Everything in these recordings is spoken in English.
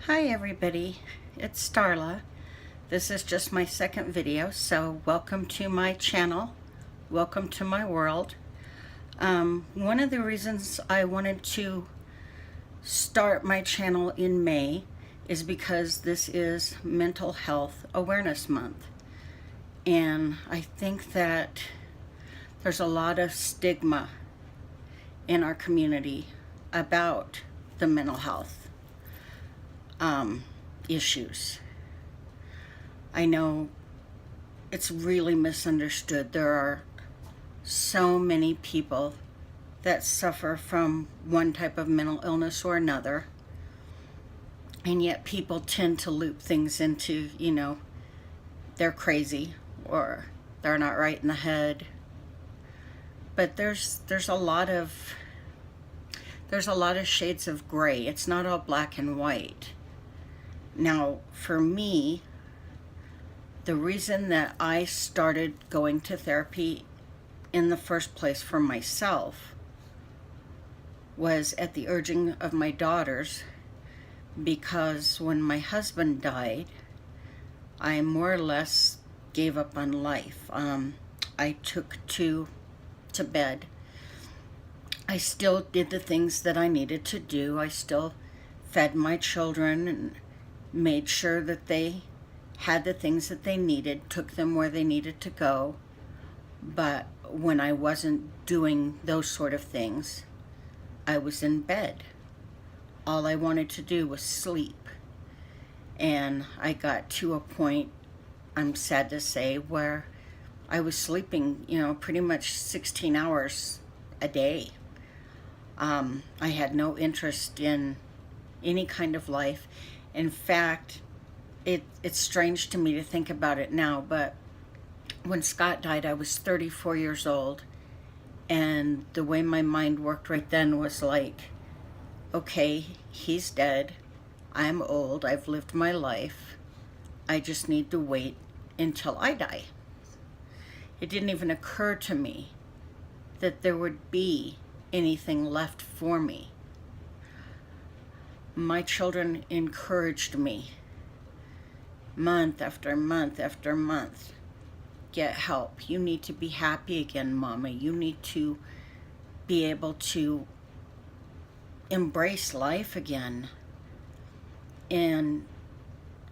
Hi everybody, it's Starla. This is just my second video, so welcome to my channel. Welcome to my world. One of the reasons I wanted to start my channel in May is because this is Mental Health Awareness Month. And I think that there's a lot of stigma in our community about the mental health issues. I know it's really misunderstood. There are so many people that suffer from one type of mental illness or another, and yet people tend to loop things into, they're crazy or they're not right in the head. But there's a lot of shades of gray. It's not all black and white. Now, for me, the reason that I started going to therapy in the first place for myself was at the urging of my daughters, because when my husband died, I more or less gave up on life. I took to bed. I still did the things that I needed to do. I still fed my children and made sure that they had the things that they needed, took them where they needed to go. But when I wasn't doing those sort of things, I was in bed. All I wanted to do was sleep. And I got to a point, I'm sad to say, where I was sleeping, pretty much 16 hours a day. I had no interest in any kind of life. In fact, it's strange to me to think about it now, but when Scott died, I was 34 years old, and the way my mind worked right then was like, okay, he's dead, I'm old, I've lived my life, I just need to wait until I die. It didn't even occur to me that there would be anything left for me. My children encouraged me month after month after month. Get help. You need to be happy again, Mama. You need to be able to embrace life again. And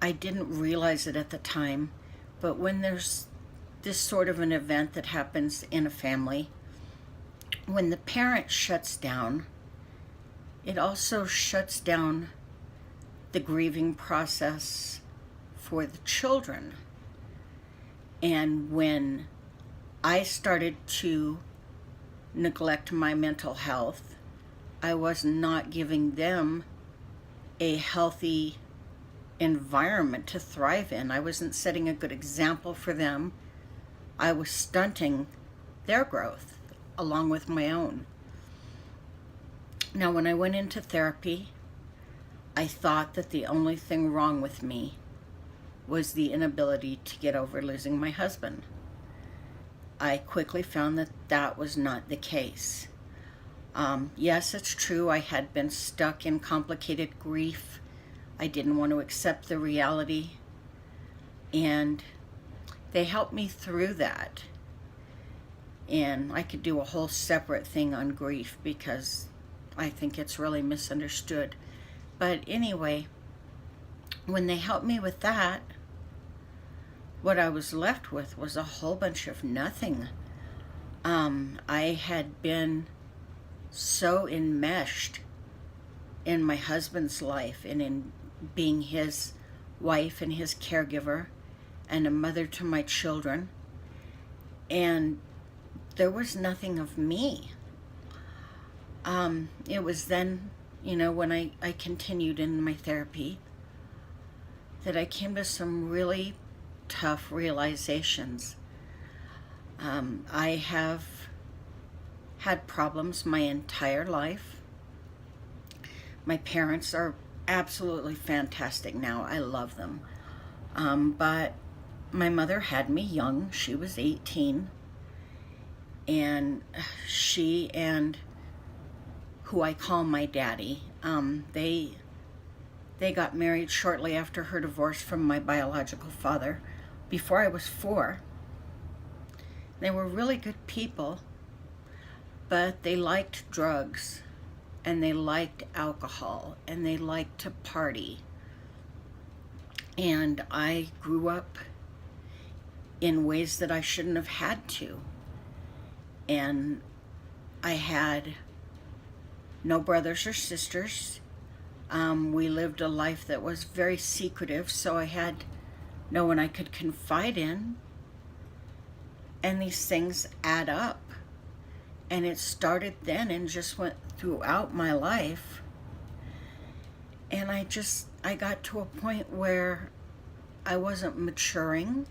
I didn't realize it at the time, but when there's this sort of an event that happens in a family, when the parent shuts down, it also shuts down the grieving process for the children. And when I started to neglect my mental health, I was not giving them a healthy environment to thrive in. I wasn't setting a good example for them. I was stunting their growth along with my own. Now, when I went into therapy, I thought that the only thing wrong with me was the inability to get over losing my husband. I quickly found that that was not the case. Yes, it's true, I had been stuck in complicated grief. I didn't want to accept the reality, and they helped me through that. And I could do a whole separate thing on grief because I think it's really misunderstood. But anyway, when they helped me with that, what I was left with was a whole bunch of nothing. I had been so enmeshed in my husband's life and in being his wife and his caregiver and a mother to my children, and there was nothing of me. It was then, when I continued in my therapy, that I came to some really tough realizations. I have had problems my entire life. My parents are absolutely fantastic now. I love them. But my mother had me young. She was 18. And she and who I call my daddy, they They got married shortly after her divorce from my biological father, before I was 4. They were really good people, but they liked drugs, and they liked alcohol, and they liked to party. And I grew up in ways that I shouldn't have had to. And I had no brothers or sisters. We lived a life that was very secretive, so I had no one I could confide in. And these things add up. And it started then and just went throughout my life. And I got to a point where I wasn't maturing.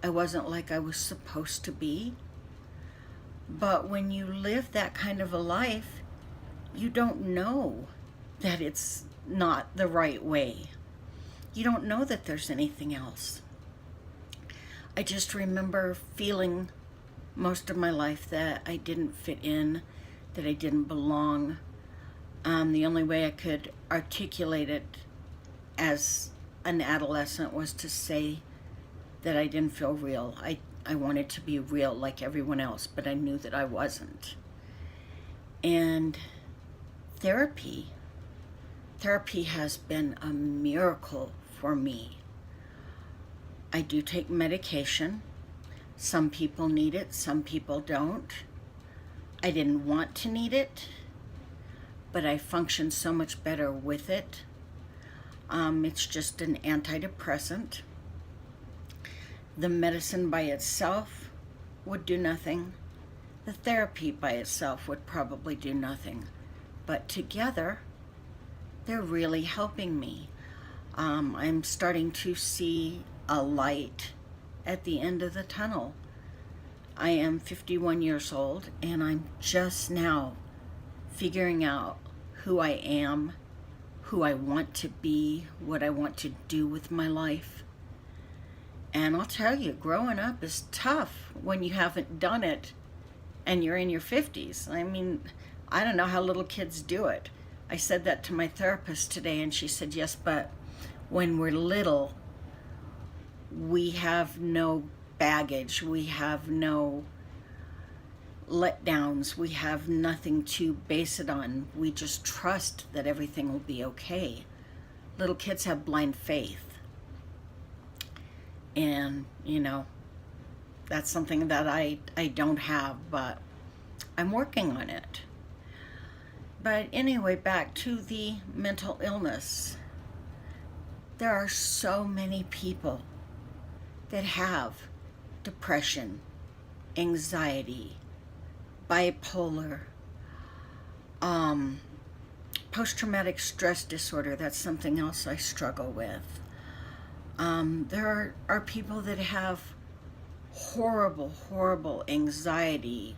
I wasn't like I was supposed to be. But when you live that kind of a life, you don't know that it's not the right way. You don't know that there's anything else. I just remember feeling most of my life that I didn't fit in, that I didn't belong. The only way I could articulate it as an adolescent was to say that I didn't feel real. I wanted to be real like everyone else, but I knew that I wasn't. And therapy has been a miracle for me. I do take medication. Some people need it, some people don't. I didn't want to need it, but I function so much better with it. It's just an antidepressant. The medicine by itself would do nothing. The therapy by itself would probably do nothing. But together, they're really helping me. I'm starting to see a light at the end of the tunnel. I am 51 years old, and I'm just now figuring out who I am, who I want to be, what I want to do with my life. And I'll tell you, growing up is tough when you haven't done it and you're in your 50s. I mean, I don't know how little kids do it. I said that to my therapist today, and she said, yes, but when we're little, we have no baggage, we have no letdowns, we have nothing to base it on. We just trust that everything will be okay. Little kids have blind faith. And, that's something that I don't have, but I'm working on it. But anyway, back to the mental illness. There are so many people that have depression, anxiety, bipolar, post-traumatic stress disorder. That's something else I struggle with. There are people that have horrible anxiety,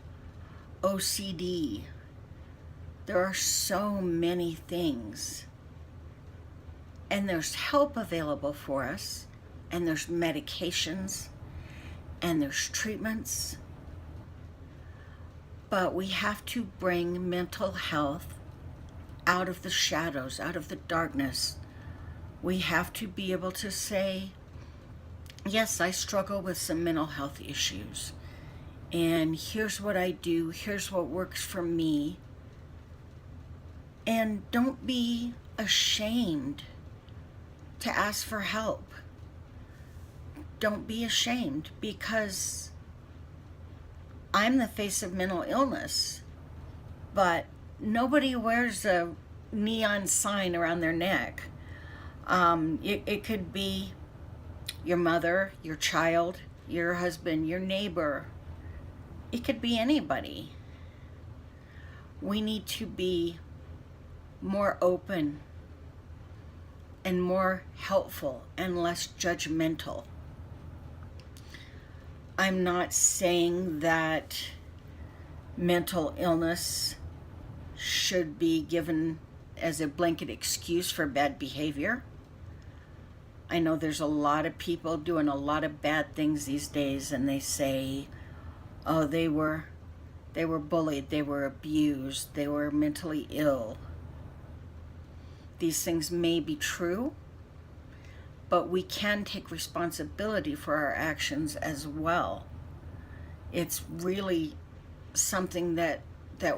OCD. There are so many things. And there's help available for us, and there's medications, and there's treatments. But we have to bring mental health out of the shadows, out of the darkness. We have to be able to say, yes, I struggle with some mental health issues, and here's what I do, here's what works for me. And don't be ashamed to ask for help. Don't be ashamed, because I'm the face of mental illness, but nobody wears a neon sign around their neck. It could be your mother, your child, your husband, your neighbor. It could be anybody. We need to be more open and more helpful and less judgmental. I'm not saying that mental illness should be given as a blanket excuse for bad behavior. I know there's a lot of people doing a lot of bad things these days, and they say, oh, they were bullied, they were abused, they were mentally ill. these things may be true, but we can take responsibility for our actions as well. It's really something that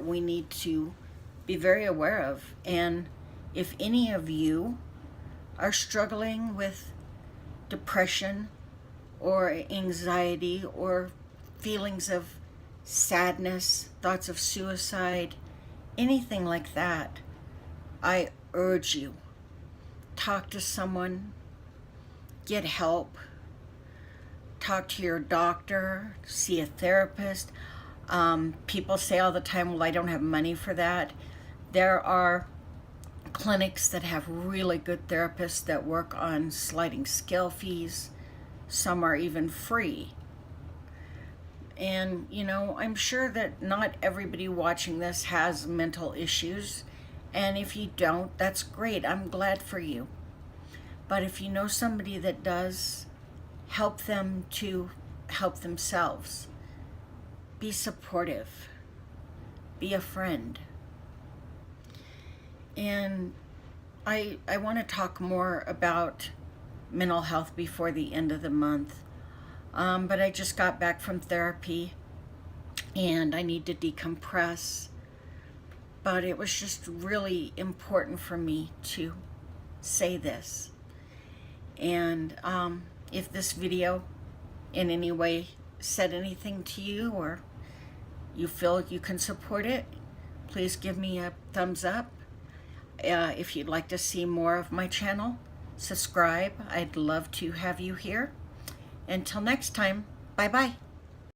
we need to be very aware of. And if any of you are struggling with depression or anxiety or feelings of sadness, thoughts of suicide, anything like that, I urge you, talk to someone, get help, talk to your doctor, see a therapist. People say all the time, well, I don't have money for that. There are clinics that have really good therapists that work on sliding scale fees. Some are even free. And, you know, I'm sure that not everybody watching this has mental issues. And if you don't, that's great. I'm glad for you. But if you know somebody that does, help them to help themselves. Be supportive. Be a friend. And I want to talk more about mental health before the end of the month. But I just got back from therapy and I need to decompress. But it was just really important for me to say this. And if this video in any way said anything to you or you feel you can support it, please give me a thumbs up. If you'd like to see more of my channel, subscribe. I'd love to have you here. Until next time, bye-bye.